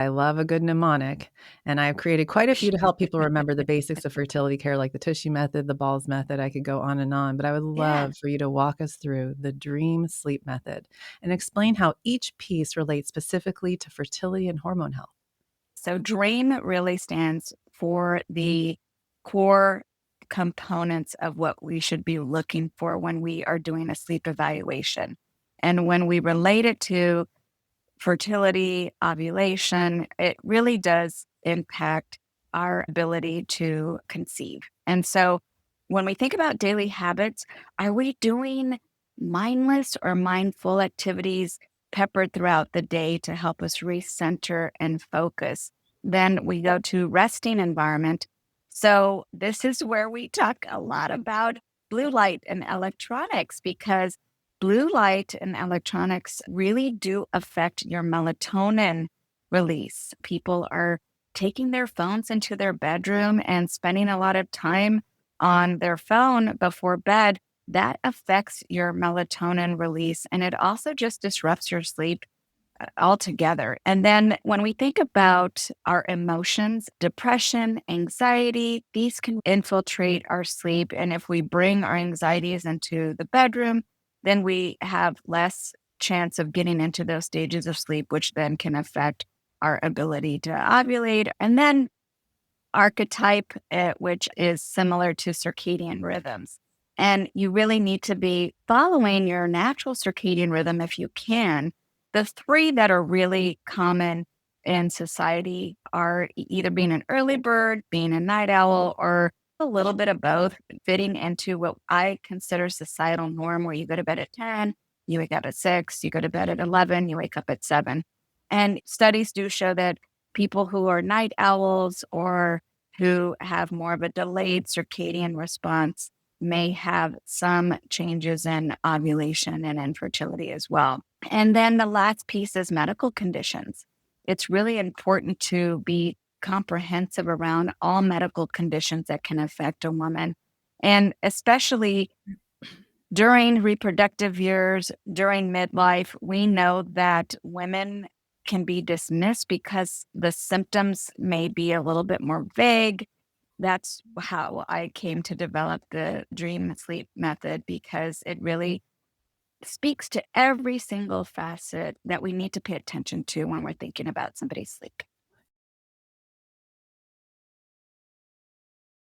I love a good mnemonic, and I've created quite a few to help people remember the basics of fertility care, like the Tushy method, the balls method. I could go on and on, but I would Yeah. love for you to walk us through the dream sleep method and explain how each piece relates specifically to fertility and hormone health. So DREAM really stands for the core components of what we should be looking for when we are doing a sleep evaluation. And when we relate it to fertility, ovulation, it really does impact our ability to conceive. And so when we think about daily habits, are we doing mindless or mindful activities peppered throughout the day to help us recenter and focus? Then we go to resting environment. So this is where we talk a lot about blue light and electronics because blue light and electronics really do affect your melatonin release. People are taking their phones into their bedroom and spending a lot of time on their phone before bed. That affects your melatonin release and it also just disrupts your sleep altogether. And then when we think about our emotions, depression, anxiety, these can infiltrate our sleep. And if we bring our anxieties into the bedroom, then we have less chance of getting into those stages of sleep, which then can affect our ability to ovulate. And then archetype, which is similar to circadian rhythms. And you really need to be following your natural circadian rhythm if you can. The three that are really common in society are either being an early bird, being a night owl, or a little bit of both, fitting into what I consider societal norm, where you go to bed at 10, you wake up at 6, you go to bed at 11, you wake up at 7. And studies do show that people who are night owls or who have more of a delayed circadian response may have some changes in ovulation and infertility as well. And then the last piece is medical conditions. It's really important to be comprehensive around all medical conditions that can affect a woman. And especially during reproductive years, during midlife, we know that women can be dismissed because the symptoms may be a little bit more vague. That's how I came to develop the dream sleep method because it really speaks to every single facet that we need to pay attention to when we're thinking about somebody's sleep.